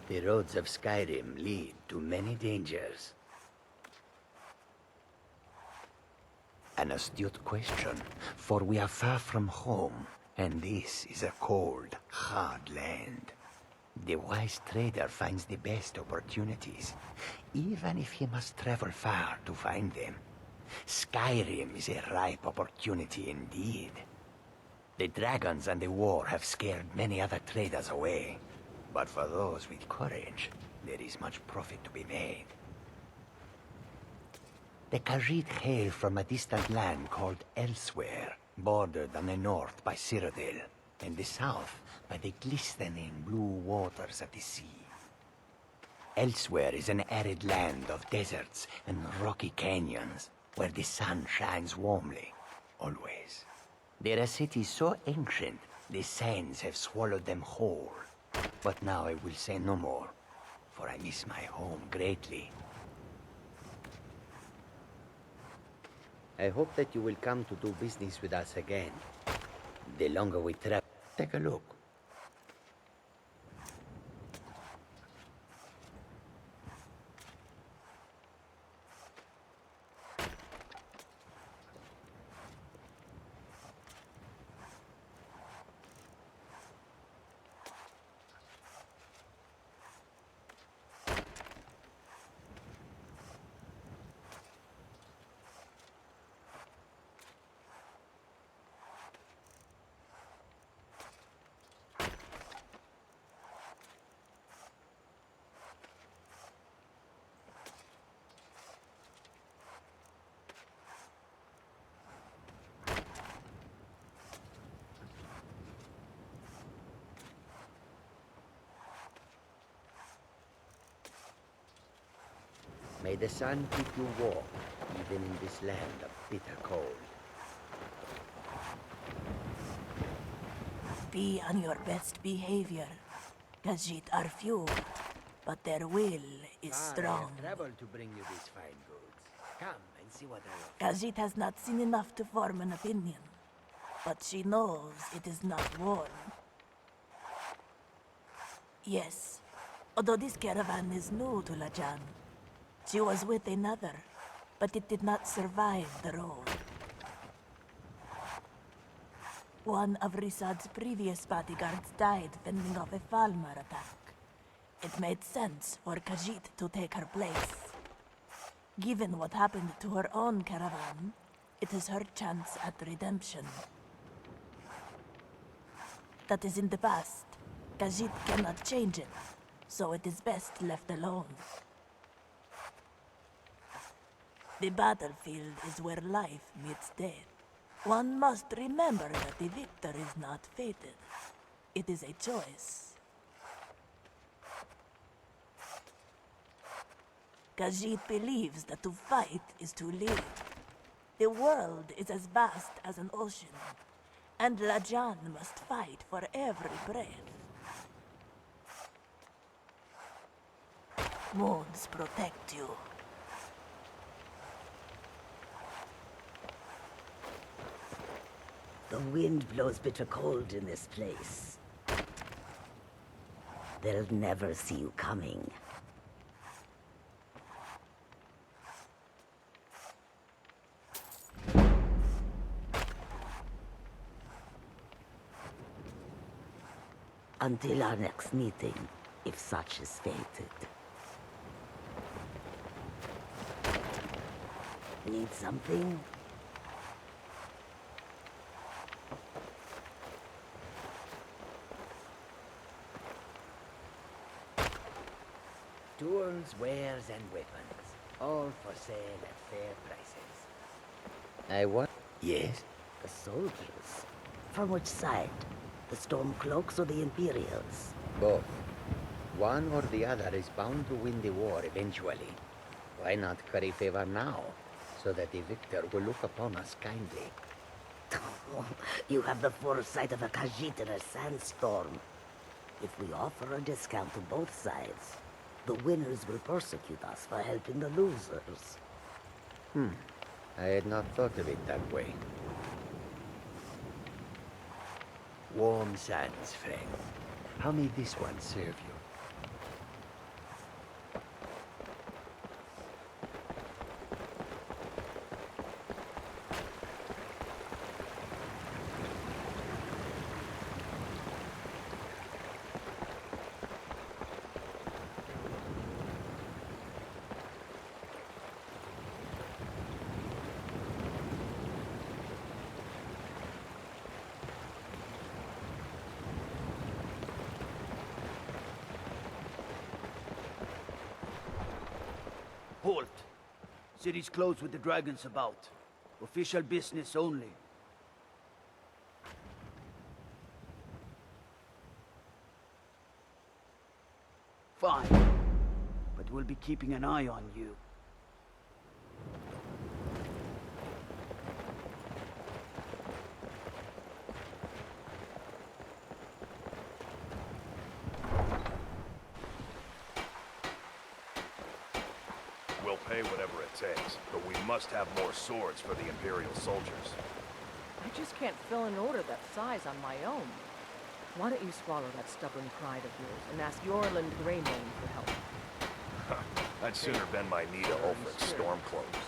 The roads of Skyrim lead to many dangers. An astute question, for we are far from home, and this is a cold, hard land. The wise trader finds the best opportunities, even if he must travel far to find them. Skyrim is a ripe opportunity indeed. The dragons and the war have scared many other traders away, but for those with courage, there is much profit to be made. The Khajiit hail from a distant land called Elsewhere, bordered on the north by Cyrodiil, and the south by the glistening blue waters of the sea. Elsewhere is an arid land of deserts and rocky canyons, where the sun shines warmly, always. There are cities so ancient, the sands have swallowed them whole. But now I will say no more, for I miss my home greatly. I hope that you will come to do business with us again. The longer we travel, take a look. May the sun keep you warm, even in this land of bitter cold. Be on your best behavior. Khajiit are few, but their will is strong. I have traveled to bring you these fine goods. Come and see what I have. Khajiit has not seen enough to form an opinion, but she knows it is not worn. Yes, although this caravan is new to Lajan, she was with another, but it did not survive the road. One of Risad's previous bodyguards died fending off a Falmar attack. It made sense for Khajiit to take her place. Given what happened to her own caravan, it is her chance at redemption. That is in the past. Khajiit cannot change it, so it is best left alone. The battlefield is where life meets death. One must remember that the victor is not fated. It is a choice. Khajiit believes that to fight is to live. The world is as vast as an ocean, and Lajan must fight for every breath. Moons protect you. The wind blows bitter cold in this place. They'll never see you coming. Until our next meeting, if such is fated. Need something? Tools, wares, and weapons, all for sale at fair prices. I want... Yes? The soldiers. From which side? The Stormcloaks or the Imperials? Both. One or the other is bound to win the war eventually. Why not curry favor now, so that the victor will look upon us kindly? You have the foresight of a Khajiit in a sandstorm. If we offer a discount to both sides, the winners will persecute us for helping the losers. I had not thought of it that way. Warm sands, friend. How may this one serve you? Halt. City's closed with the dragons about. Official business only. Fine. But we'll be keeping an eye on you. We'll pay whatever it takes, but we must have more swords for the Imperial soldiers. I just can't fill an order that size on my own. Why don't you swallow that stubborn pride of yours and ask Yorland Greymane for help? I'd sooner bend my knee to Ulfric's Stormcloaks.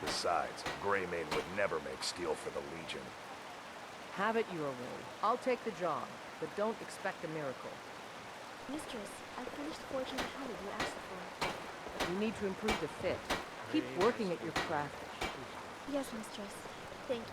Besides, Greymane would never make steel for the Legion. Have it your way. I'll take the job, but don't expect a miracle. Mistress, I finished forging the helmet you asked for. You need to improve the fit. Keep working at your craft. Yes, mistress. Thank you.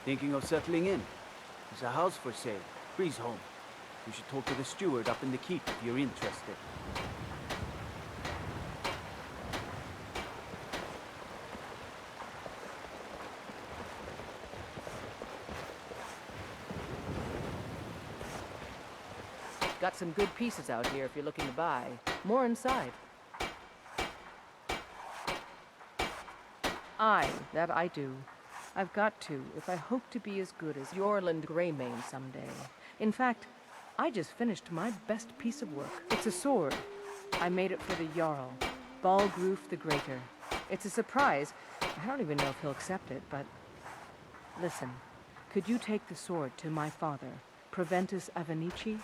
Thinking of settling in? There's a house for sale. Breeze home. You should talk to the steward up in the keep if you're interested. Got some good pieces out here if you're looking to buy. More inside. Aye, that I do. I've got to, if I hope to be as good as Yorland Greymane someday. In fact, I just finished my best piece of work. It's a sword. I made it for the Jarl, Balgroof the Greater. It's a surprise. I don't even know if he'll accept it, but... Listen, could you take the sword to my father, Proventus Avenici?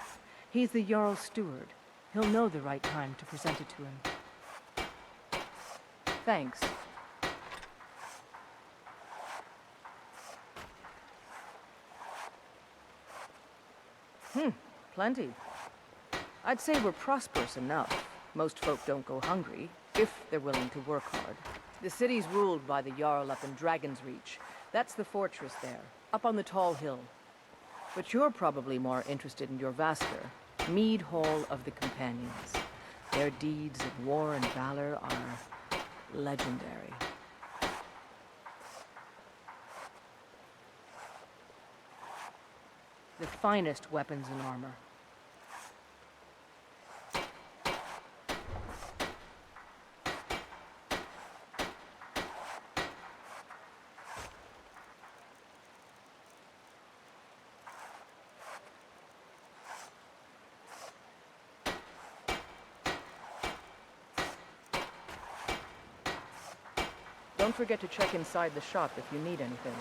He's the Jarl's steward. He'll know the right time to present it to him. Thanks. Plenty. I'd say we're prosperous enough. Most folk don't go hungry, if they're willing to work hard. The city's ruled by the Jarl up in Dragon's Reach. That's the fortress there, up on the tall hill. But you're probably more interested in your Vasker, Mead Hall of the Companions. Their deeds of war and valor are legendary. The finest weapons and armor. Don't forget to check inside the shop if you need anything.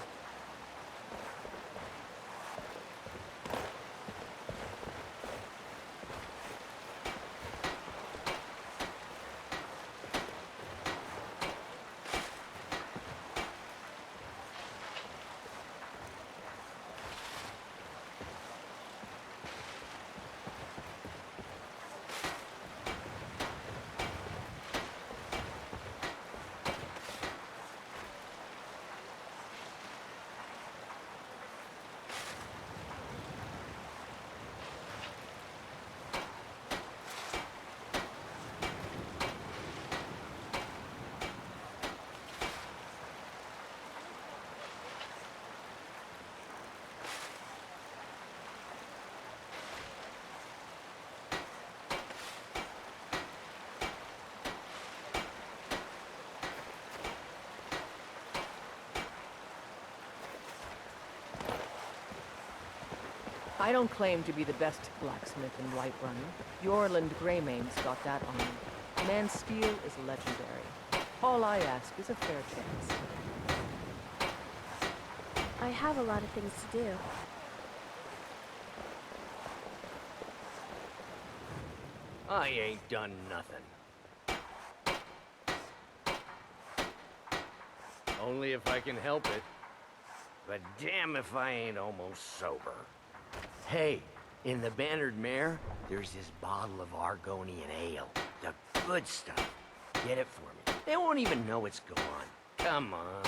I don't claim to be the best blacksmith in Whiterun. Yorland Greymane's got that on me. Man's steel is legendary. All I ask is a fair chance. I have a lot of things to do. I ain't done nothing. Only if I can help it. But damn if I ain't almost sober. Hey, In the Bannered Mare, there's this bottle of Argonian ale. The good stuff. Get it for me. They won't even know it's gone. Come on.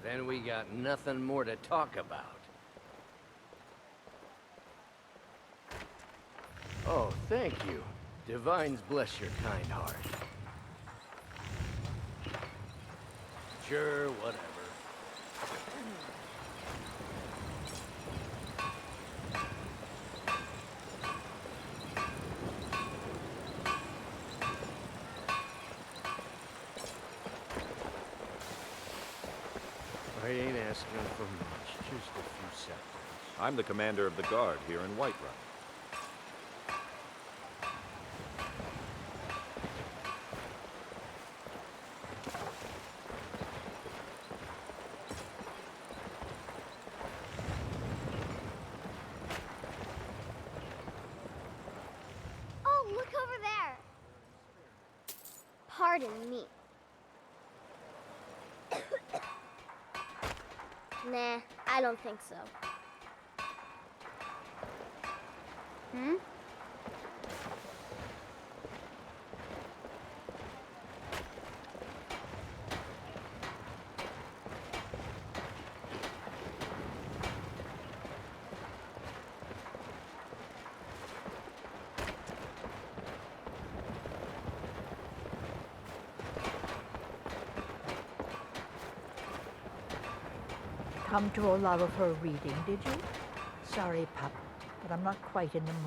Then we got nothing more to talk about. Oh, thank you. Divines bless your kind heart. Sure, whatever. I ain't asking for much, just a few seconds. I'm the commander of the guard here in Whiterun. Oh, look over there. Pardon me. Nah, I don't think so. Hmm? Come to Olava for a reading, did you? Sorry, pup, but I'm not quite in the mood.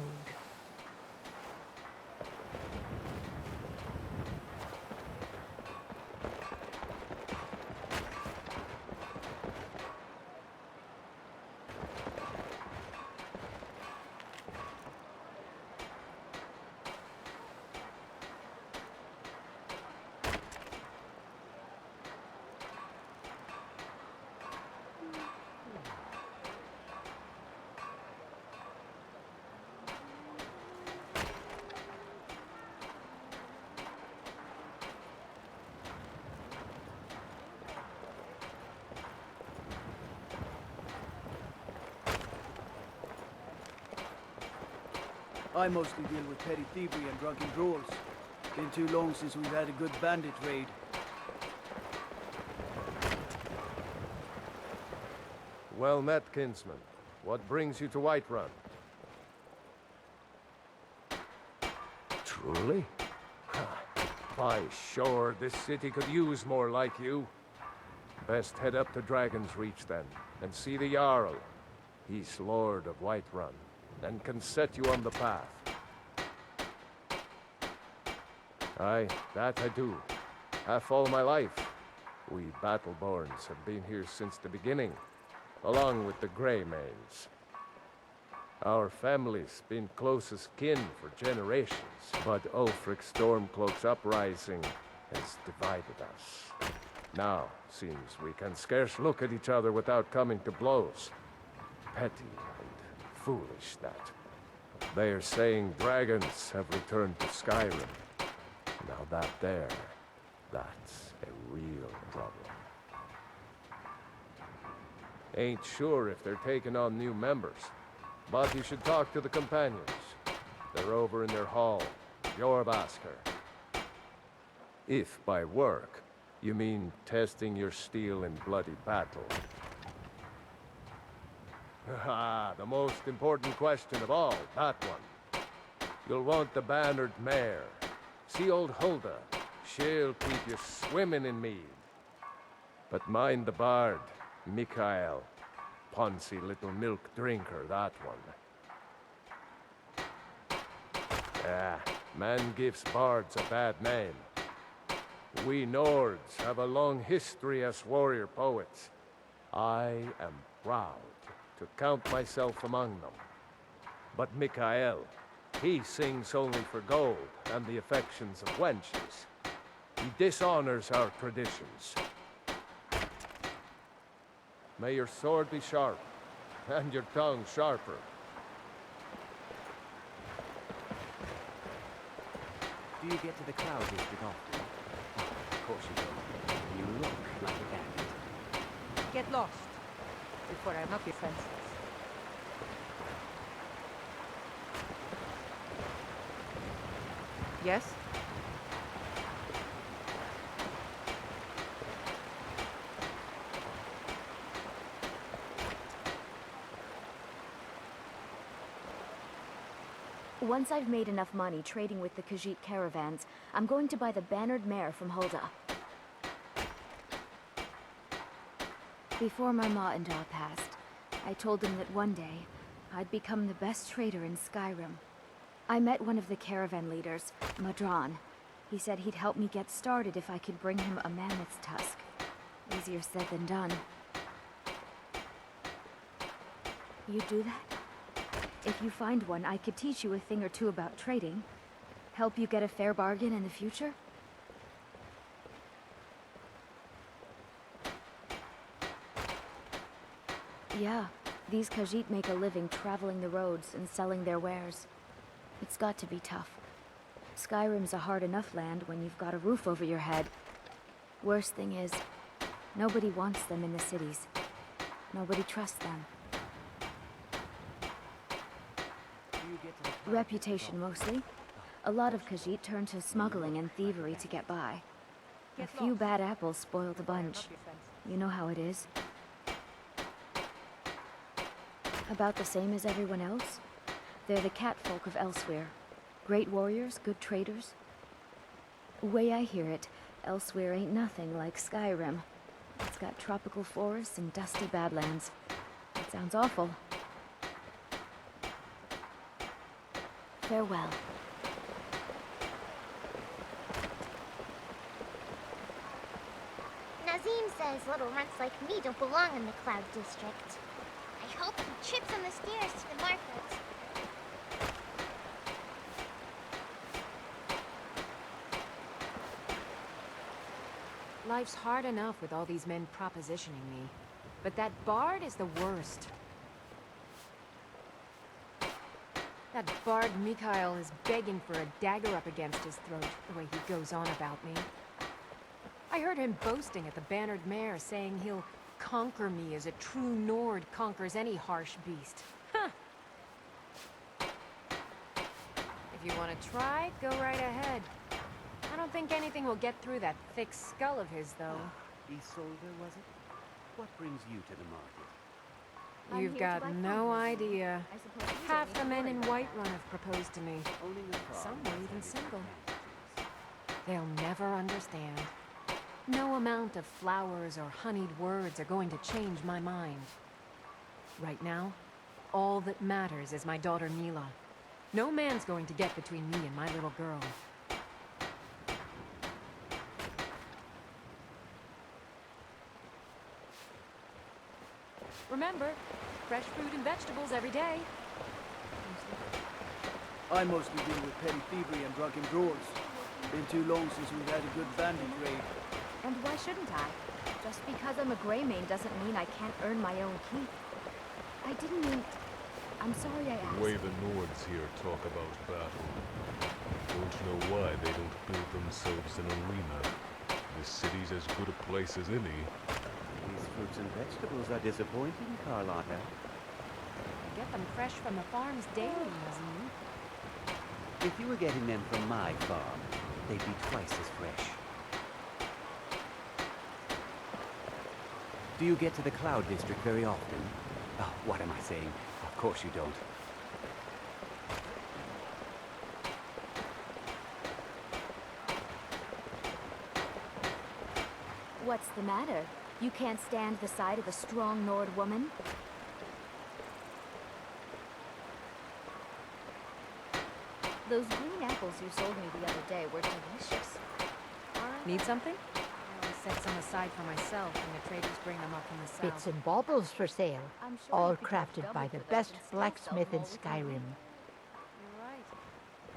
I mostly deal with petty thievery and drunken brawls. Been too long since we've had a good bandit raid. Well met, kinsman. What brings you to Whiterun? Truly? By sure, this city could use more like you. Best head up to Dragon's Reach then, and see the Jarl. He's Lord of Whiterun, and can set you on the path. Aye, that I do. Half all my life. We Battleborns have been here since the beginning, along with the Greymanes. Our family's been closest kin for generations, but Ulfric Stormcloak's uprising has divided us. Now, seems we can scarce look at each other without coming to blows. Petty and foolish, that. They are saying dragons have returned to Skyrim. Now that's a real problem. Ain't sure if they're taking on new members, but you should talk to the companions. They're over in their hall, Jorbasker. If by work, you mean testing your steel in bloody battle. Ah, the most important question of all, that one. You'll want the Bannered Mare. See old Hulda, she'll keep you swimming in mead. But mind the bard, Mikael. Poncy little milk drinker, that one. Ah, man gives bards a bad name. We Nords have a long history as warrior poets. I am proud to count myself among them. But Mikael, he sings only for gold and the affections of wenches. He dishonors our traditions. May your sword be sharp, and your tongue sharper. Do you get to the Cloud District often? Oh, of course you do. You look like a bandit. get lost before I knock your fences. Yes? Once I've made enough money trading with the Khajiit caravans, I'm going to buy the bannered mare from Hulda. Before my ma and Da passed, I told them that one day, I'd become the best trader in Skyrim. I met one of the caravan leaders, Madran. He said he'd help me get started if I could bring him a mammoth's tusk. Easier said than done. You do that? If you find one, I could teach you a thing or two about trading. Help you get a fair bargain in the future? Yeah, these Khajiit make a living traveling the roads and selling their wares. It's got to be tough. Skyrim's a hard enough land when you've got a roof over your head. Worst thing is, nobody wants them in the cities. Nobody trusts them. Reputation, mostly. A lot of Khajiit turn to smuggling and thievery to get by. A few bad apples spoil the bunch. You know how it is. About the same as everyone else. They're the catfolk of Elsewhere. Great warriors, good traders. Way I hear it, Elsewhere ain't nothing like Skyrim. It's got tropical forests and dusty badlands. It sounds awful. Farewell. Nazim says little runts like me don't belong in the Cloud District. I hope he trips on the stairs to the market. Life's hard enough with all these men propositioning me. But that bard is the worst. That bard Mikhail is begging for a dagger up against his throat, the way he goes on about me. I heard him boasting at the bannered mare, saying he'll conquer me as a true Nord conquers any harsh beast. Huh. If you want to try, go right ahead. I don't think anything will get through that thick skull of his, though. Isolde, was it? What brings you to the market? You've got no idea. Half the men in Whiterun have proposed to me. Some were even single. They'll never understand. No amount of flowers or honeyed words are going to change my mind. Right now, all that matters is my daughter Mila. No man's going to get between me and my little girl. Remember, fresh fruit and vegetables every day. I mostly deal with petty thievery and drunken brawls. Been too long since we've had a good bandit raid. And why shouldn't I? Just because I'm a Greymane doesn't mean I can't earn my own keep. I didn't mean... I'm sorry I asked. The way the Nords here talk about battle. Don't you know why they don't build themselves an arena? This city's as good a place as any. These fruits and vegetables are disappointing, Carlotta. I get them fresh from the farms daily, Nazim. If you were getting them from my farm, they'd be twice as fresh. Do you get to the Cloud District very often? Oh, what am I saying? Of course you don't. What's the matter? You can't stand the sight of a strong Nord woman? Those green apples you sold me the other day were delicious. Need something? I always set some aside for myself when the traders bring them up from the south. Bits and baubles for sale, I'm sure all you could charge crafted double by for the those best and still blacksmith sell in them all the time. Skyrim. You're right.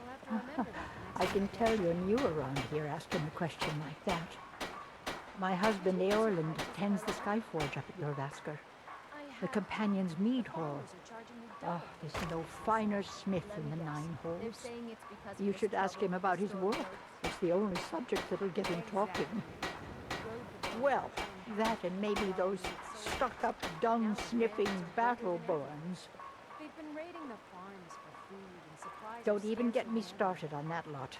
I'll have to remember that. I can tell you're new around here asking a question like that. My husband Eorland tends the Skyforge up at Jorvaskr, the Companion's Mead Hall. Oh, there's no finer smith in the Nine They're Holes. saying it's because You of should the ask him struggle about with his sword work. codes. It's the only subject that'll get him talking. Well, That and maybe those stuck-up, dung-sniffing battle-borns. They've been raiding the farms for food and supplies. Don't even get me started on that lot.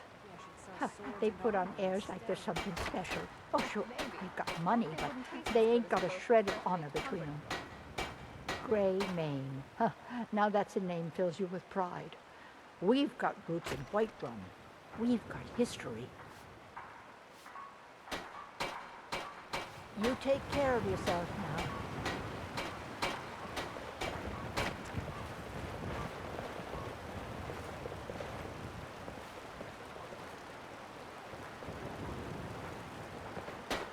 Huh, they put on airs like there's something special. Oh, sure, they've got money, but they ain't got a shred of honor between them. Grey Mane. Huh, now that's a name fills you with pride. We've got roots in Whiterun. We've got history. You take care of yourself now.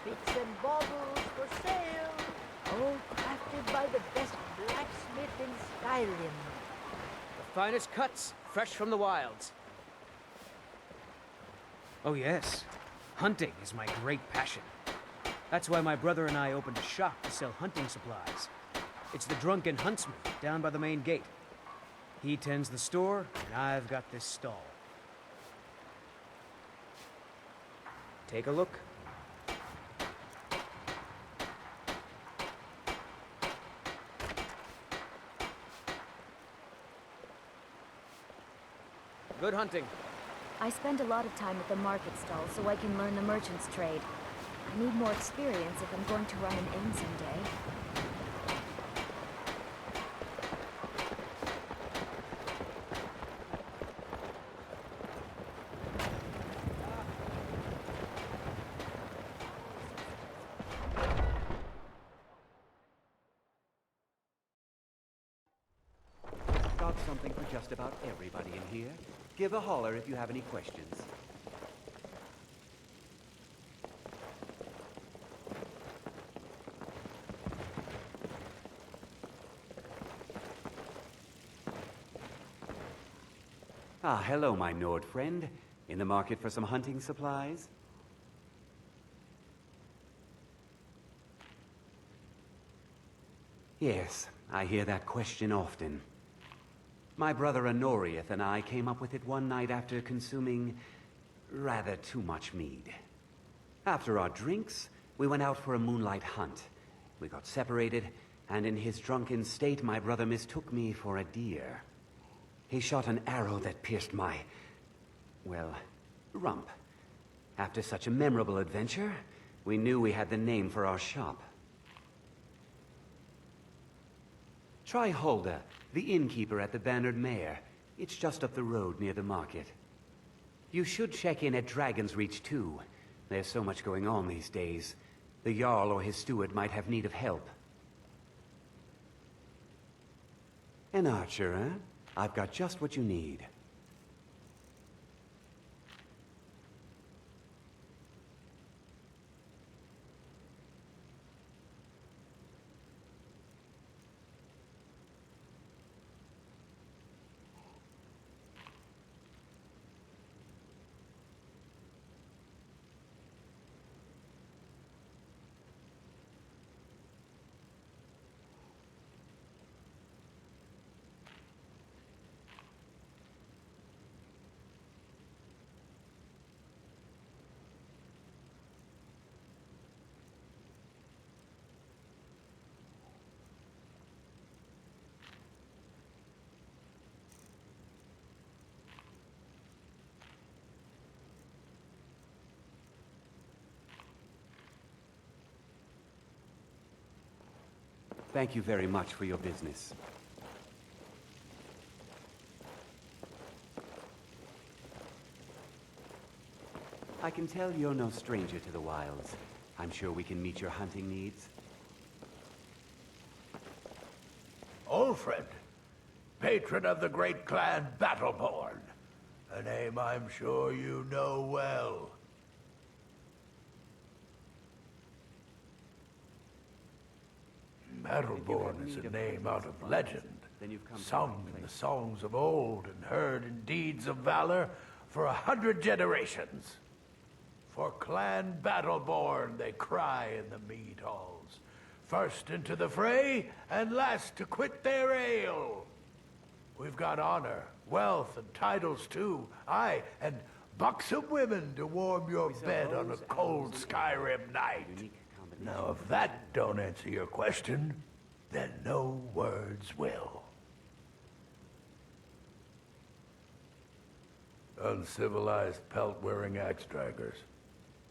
Bits and baubles for sale. All crafted by the best blacksmith in Skyrim. The finest cuts, fresh from the wilds. Oh yes, hunting is my great passion. That's why my brother and I opened a shop to sell hunting supplies. It's the Drunken Huntsman down by the main gate. He tends the store, and I've got this stall. Take a look. Good hunting. I spend a lot of time at the market stall so I can learn the merchant's trade. I need more experience if I'm going to run an inn someday. Got something for just about everybody in here. Give a holler if you have any questions. Ah, hello, my Nord friend. In the market for some hunting supplies? Yes, I hear that question often. My brother Honorius and I came up with it one night after consuming rather too much mead. After our drinks, we went out for a moonlight hunt. We got separated, and in his drunken state, my brother mistook me for a deer. He shot an arrow that pierced my, well, rump. After such a memorable adventure, we knew we had the name for our shop. Try Hulda, the innkeeper at the Bannered Mare. It's just up the road near the market. You should check in at Dragon's Reach too. There's so much going on these days. The Jarl or his steward might have need of help. An archer, eh? I've got just what you need. Thank you very much for your business. I can tell you're no stranger to the wilds. I'm sure we can meet your hunting needs. Ulfred, patron of the great clan Battleborn. A name I'm sure you know well. Battleborn is a name out of legend, sung in the songs of old and heard in deeds of valor for 100 generations. For Clan Battleborn they cry in the mead halls, first into the fray and last to quit their ale. We've got honor, wealth, and titles too, aye, and buxom women to warm your bed on a cold Skyrim night. Now, if that don't answer your question, then no words will. Uncivilized pelt-wearing axe-draggers.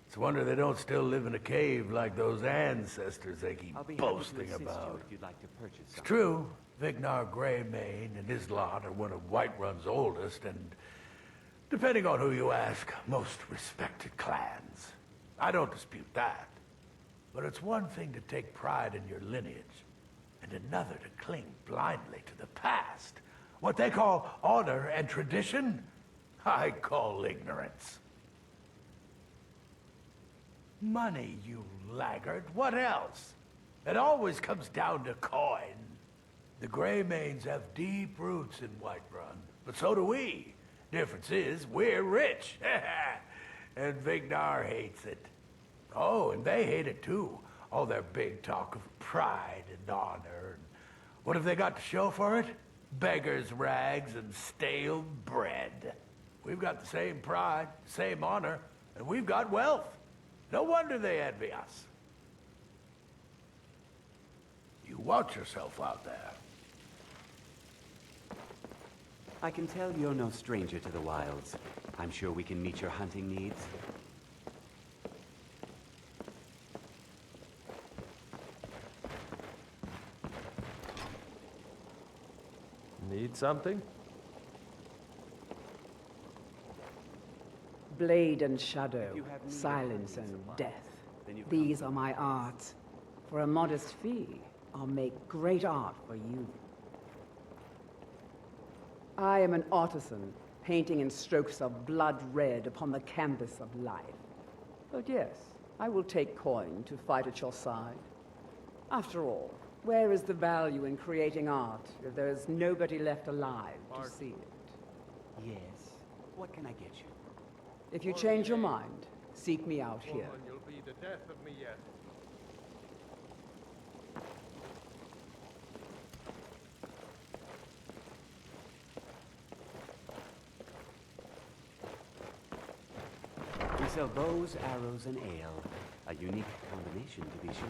It's a wonder they don't still live in a cave like those ancestors they keep boasting about. If you'd like to purchase It's true, Vignar Greymane and his lot are one of Whiterun's oldest and, depending on who you ask, most respected clans. I don't dispute that. But it's one thing to take pride in your lineage, and another to cling blindly to the past. What they call honor and tradition, I call ignorance. Money, you laggard. What else? It always comes down to coin. The Greymanes have deep roots in Whiterun, but so do we. Difference is, we're rich. And Vignar hates it. Oh, and they hate it too. All their big talk of pride and honor. And what have they got to show for it? Beggars' rags and stale bread. We've got the same pride, same honor, and we've got wealth. No wonder they envy us. You watch yourself out there. I can tell you're no stranger to the wilds. I'm sure we can meet your hunting needs. Need something? Blade and shadow, silence and death. These are my arts. For a modest fee, I'll make great art for you. I am an artisan, painting in strokes of blood red upon the canvas of life. But yes, I will take coin to fight at your side. After all, where is the value in creating art if there is nobody left alive to see it? Yes. What can I get you? If you change your mind, seek me out here. You'll be the death of me yet. We sell bows, arrows, and ale. A unique combination, to be sure.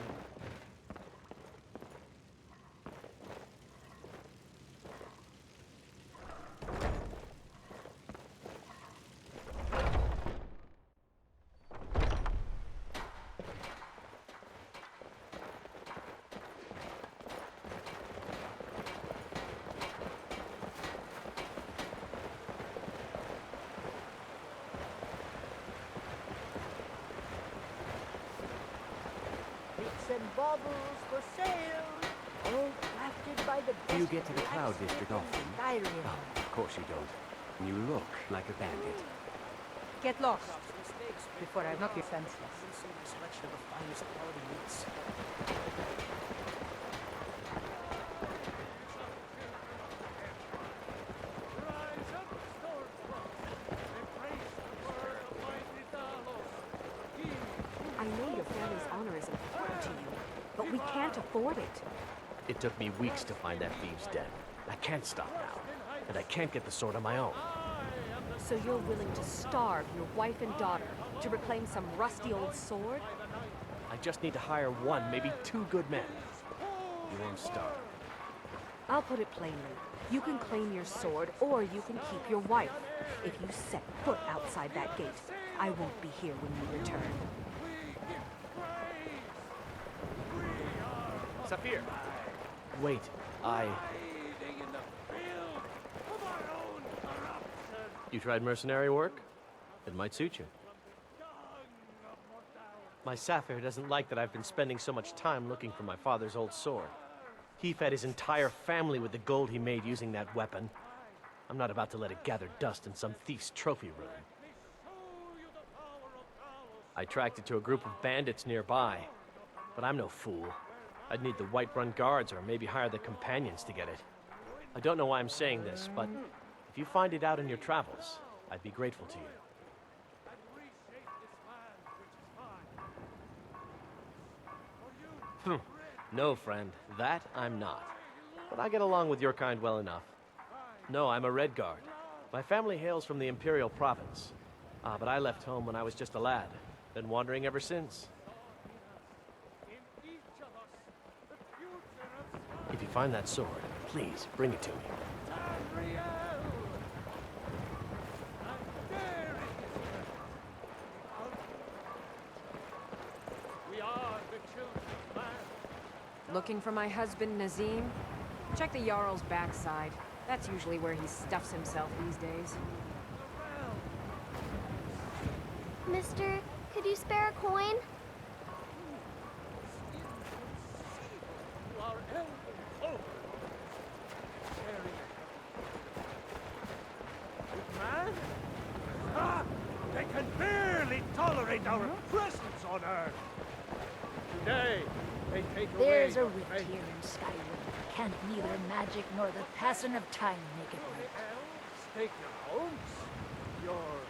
And baubles for sale, all crafted by the best. Do you get to the Cloud District often? Skyrim. Oh, of course you don't. You look like a bandit. Get lost before I knock you senseless. Selection of the finest quality meats. I know your family's honor is important to you, but we can't afford it. It took me weeks to find that thieves' den. I can't stop now, and I can't get the sword on my own. So you're willing to starve your wife and daughter to reclaim some rusty old sword? I just need to hire one, maybe two good men. You won't starve. I'll put it plainly. You can claim your sword, or you can keep your wife. If you set foot outside that gate, I won't be here when you return. Saphir! Wait, You tried mercenary work? It might suit you. My Saphir doesn't like that I've been spending so much time looking for my father's old sword. He fed his entire family with the gold he made using that weapon. I'm not about to let it gather dust in some thief's trophy room. I tracked it to a group of bandits nearby, but I'm no fool. I'd need the Whiterun guards or maybe hire the companions to get it. I don't know why I'm saying this, but if you find it out in your travels, I'd be grateful to you. No, friend, that I'm not. But I get along with your kind well enough. No, I'm a Red Guard. My family hails from the Imperial Province. But I left home when I was just a lad. Been wandering ever since. find that sword, please bring it to me. We are the children of man. Looking for my husband, Nazim? Check the Jarl's backside. That's usually where he stuffs himself these days. Mister, could you spare a coin? Man? Ah! They can barely tolerate our presence on Earth! Today, they take away There's a your rift faith. here in Skyrim. Can't neither magic nor the passing of time make it right. Take your homes, your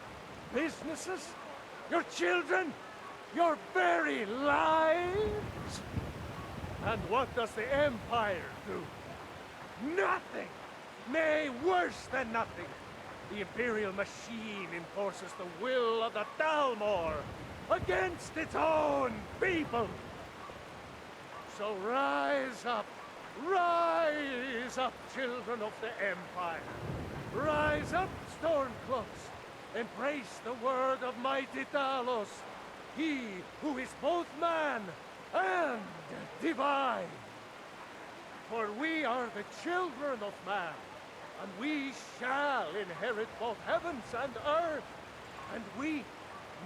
businesses, your children, your very lives! And what does the Empire do? Nothing! Nay, worse than nothing! The Imperial machine enforces the will of the Dalmor against its own people! So rise up, children of the Empire! Rise up, Stormcloaks! Embrace the word of mighty Talos, he who is both man and divine! For we are the children of man, and we shall inherit both heavens and earth. And we,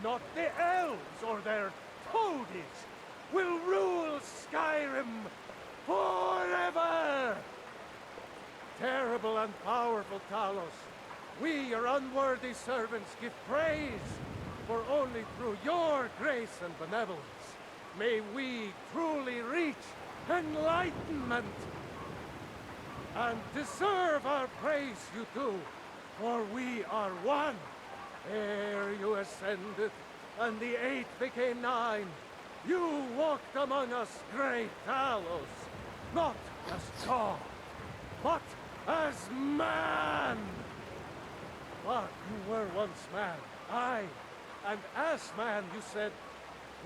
not the elves or their toadies, will rule Skyrim forever! Terrible and powerful Talos, we, your unworthy servants, give praise, for only through your grace and benevolence may we truly reach enlightenment. And deserve our praise you do, for we are one. Ere you ascended, and the 8 became 9, you walked among us, great Talos, not as God, but as man. But you were once man, aye, and as man you said,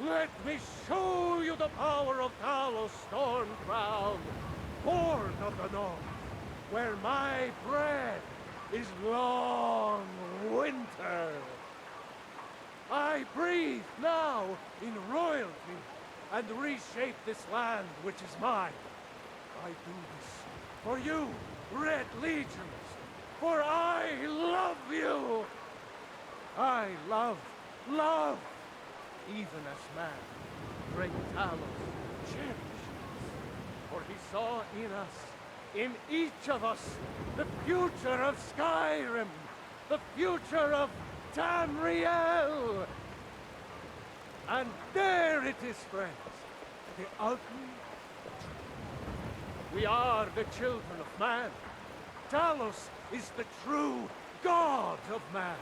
let me show you the power of Talos Stormcrown, born of the North, where my bread is long winter. I breathe now in royalty and reshape this land which is mine. I do this for you, Red Legions, for I love you. I love, even as man, great Talos cherishes. For he saw in us, in each of us, the future of Skyrim, the future of Tamriel. And there it is, friends, the ugly truth. We are the children of man. Talos is the true God of man,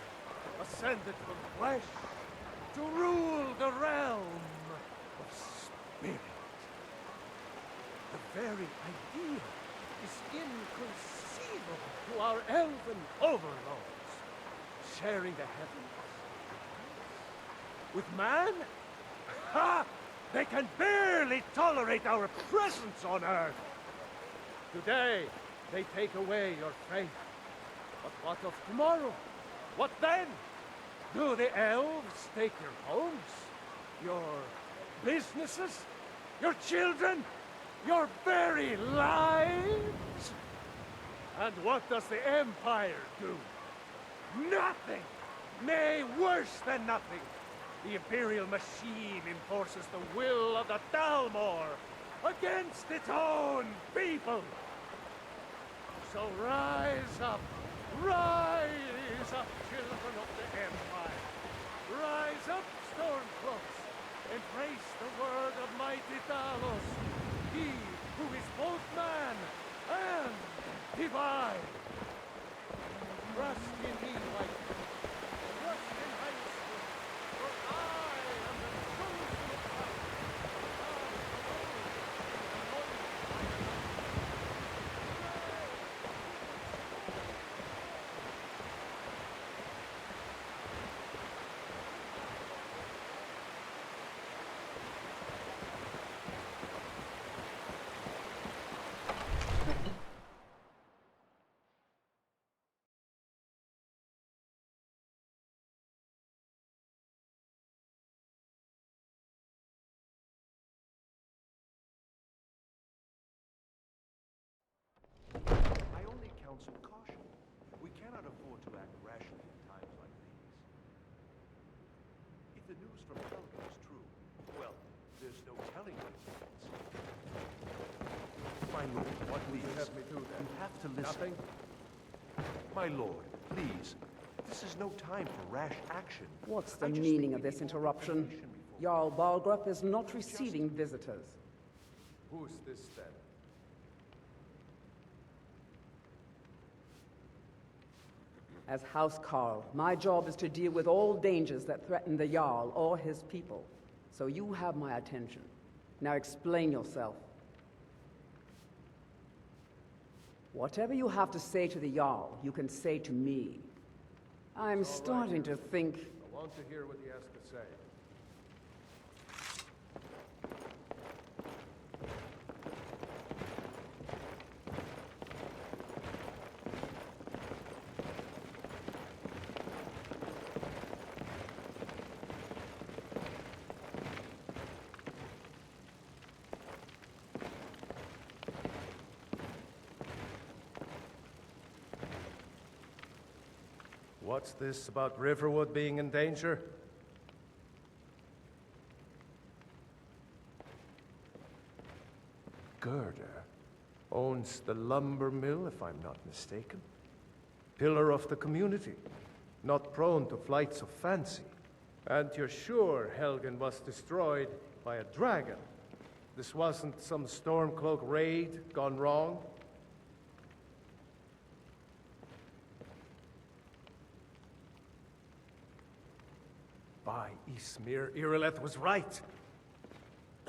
ascended from flesh to rule the realm of spirit. The very idea is inconceivable to our elven overlords, sharing the heavens. With man? Ha! They can barely tolerate our presence on Earth. Today, they take away your faith. But what of tomorrow? What then? Do the elves take your homes? Your businesses? Your children? Your very lives? And what does the Empire do? Nothing! Nay, worse than nothing! The Imperial machine enforces the will of the Dalmor against its own people! So rise up, children of the Empire! Rise up, Stormcloaks! Embrace the word of mighty Talos, he who is both man and divine! Trust in me like trust in my spirit, for I am the chosen of God. My lord, what will you have me do then? You have to listen. Nothing? My lord, please. This is no time for rash action. What's the meaning of this interruption? Jarl Balgrup is not receiving visitors. Who's this then? As House Carl, my job is to deal with all dangers that threaten the Jarl or his people. So you have my attention. Now explain yourself. Whatever you have to say to the Jarl, you can say to me. I'm starting to think... I want to hear what he has to say. What's this about Riverwood being in danger? Gerda owns the lumber mill, if I'm not mistaken. Pillar of the community, not prone to flights of fancy. And you're sure Helgen was destroyed by a dragon? This wasn't some Stormcloak raid gone wrong? By Ysmir, Irileth was right.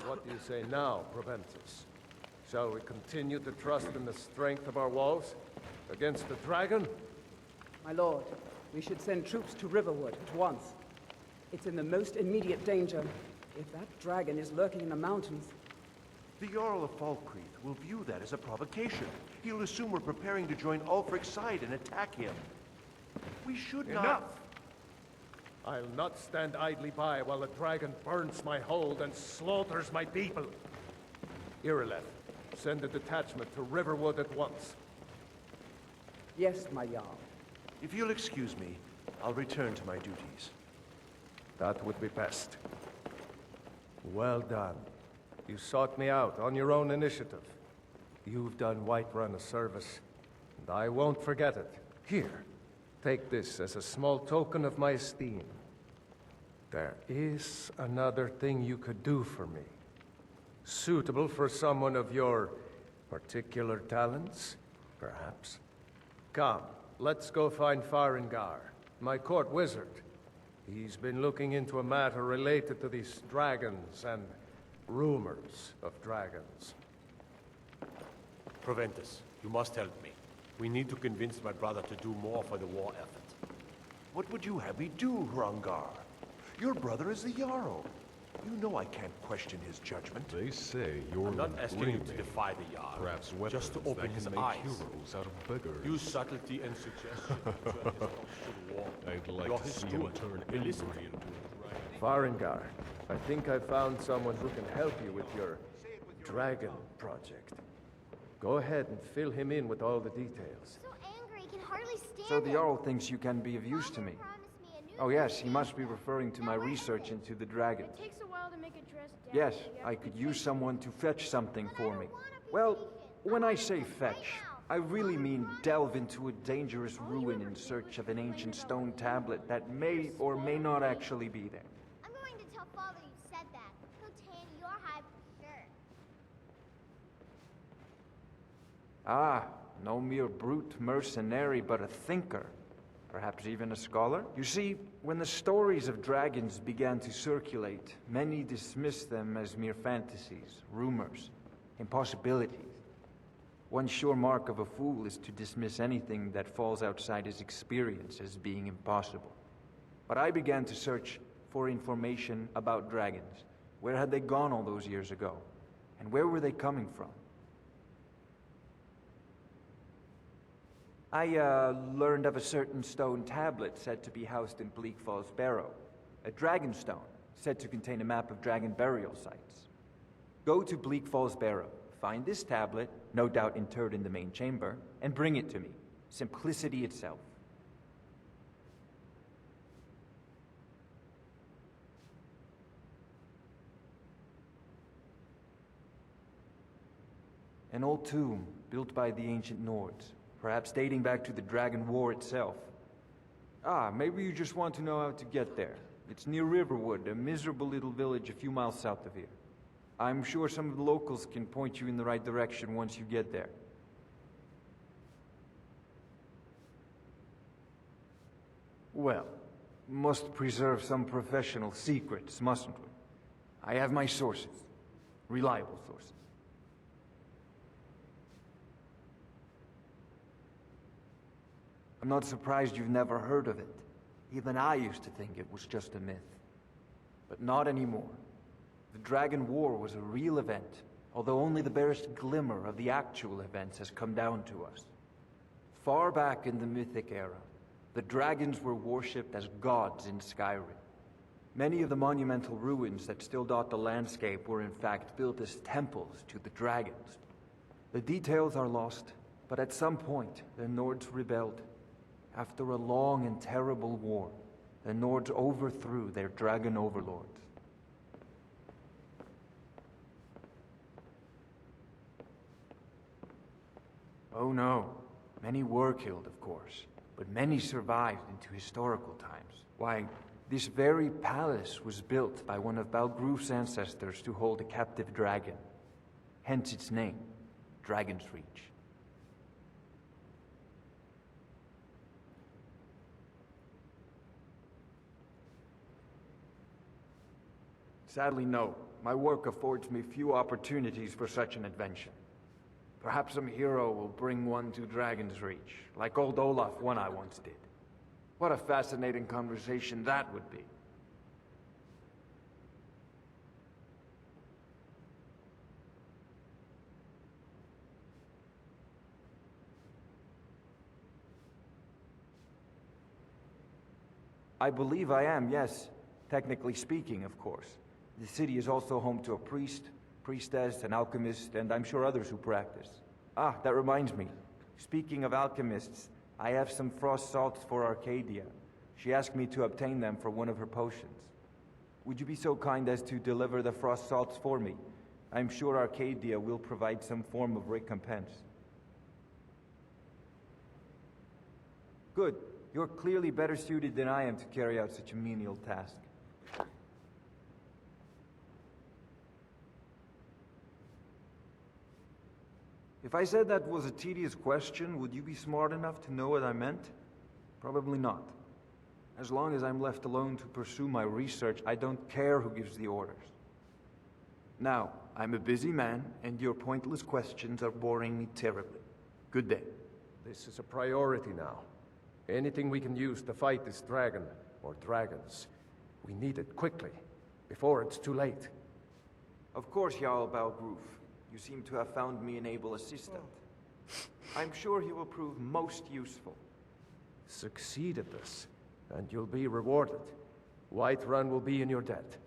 What do you say now, Proventus? Shall we continue to trust in the strength of our walls against the dragon? My lord, we should send troops to Riverwood at once. It's in the most immediate danger. If that dragon is lurking in the mountains... The Jarl of Falkreath will view that as a provocation. He'll assume we're preparing to join Ulfric's side and attack him. We should not... Enough! I'll not stand idly by while the dragon burns my hold and slaughters my people. Irileth, send a detachment to Riverwood at once. Yes, my Jarl. If you'll excuse me, I'll return to my duties. That would be best. Well done. You sought me out on your own initiative. You've done Whiterun a service, and I won't forget it. Here. Take this as a small token of my esteem. There is another thing you could do for me. Suitable for someone of your particular talents, perhaps. Come, let's go find Farengar, my court wizard. He's been looking into a matter related to these dragons and rumors of dragons. Proventus, you must help me. We need to convince my brother to do more for the war effort. What would you have me do, Hrongar? Your brother is the Jarl. You know I can't question his judgment. They say you're I'm not asking him to defy the Jarl, perhaps just to open his make eyes. Heroes out of beggars. Use subtlety and suggestion to turn his thoughts to war. I'd like You're to his see steward. him turn You listen angry to him. Farengar, I think I found someone who can help you with your dragon project. Go ahead and fill him in with all the details. So angry, he can hardly stand So the it. Jarl thinks you can be of use to me. Oh yes, he must be referring to my research into the dragons. It takes a while to make a dress down. Yes, I could use someone to fetch something for me. Well, when I say fetch, I really mean delve into a dangerous ruin in search of an ancient stone tablet that may or may not actually be there. I'm going to tell Father you said that. He'll tan your hide for sure. Ah, no mere brute mercenary, but a thinker. Perhaps even a scholar? You see, when the stories of dragons began to circulate, many dismissed them as mere fantasies, rumors, impossibilities. One sure mark of a fool is to dismiss anything that falls outside his experience as being impossible. But I began to search for information about dragons. Where had they gone all those years ago? And where were they coming from? I learned of a certain stone tablet said to be housed in Bleak Falls Barrow. A dragon stone, said to contain a map of dragon burial sites. Go to Bleak Falls Barrow, find this tablet, no doubt interred in the main chamber, and bring it to me. Simplicity itself. An old tomb built by the ancient Nords, perhaps dating back to the Dragon War itself. Ah, maybe you just want to know how to get there. It's near Riverwood, a miserable little village a few miles south of here. I'm sure some of the locals can point you in the right direction once you get there. Well, must preserve some professional secrets, mustn't we? I have my sources. Reliable sources. I'm not surprised you've never heard of it. Even I used to think it was just a myth. But not anymore. The Dragon War was a real event, although only the barest glimmer of the actual events has come down to us. Far back in the Mythic era, the dragons were worshipped as gods in Skyrim. Many of the monumental ruins that still dot the landscape were in fact built as temples to the dragons. The details are lost, but at some point, the Nords rebelled. After a long and terrible war, the Nords overthrew their dragon overlords. Oh no, many were killed, of course, but many survived into historical times. Why, this very palace was built by one of Balgruf's ancestors to hold a captive dragon. Hence its name, Dragon's Reach. Sadly, no. My work affords me few opportunities for such an adventure. Perhaps some hero will bring one to Dragon's Reach, like old Olaf one I once did. What a fascinating conversation that would be. I believe I am, yes. Technically speaking, of course. The city is also home to a priest, priestess, an alchemist, and I'm sure others who practice. Ah, that reminds me. Speaking of alchemists, I have some frost salts for Arcadia. She asked me to obtain them for one of her potions. Would you be so kind as to deliver the frost salts for me? I'm sure Arcadia will provide some form of recompense. Good. You're clearly better suited than I am to carry out such a menial task. If I said that was a tedious question, would you be smart enough to know what I meant? Probably not. As long as I'm left alone to pursue my research, I don't care who gives the orders. Now, I'm a busy man, and your pointless questions are boring me terribly. Good day. This is a priority now. Anything we can use to fight this dragon, or dragons, we need it quickly, before it's too late. Of course, Jarl Balgruf. You seem to have found me an able assistant. I'm sure he will prove most useful. Succeed at this, and you'll be rewarded. Whiterun will be in your debt.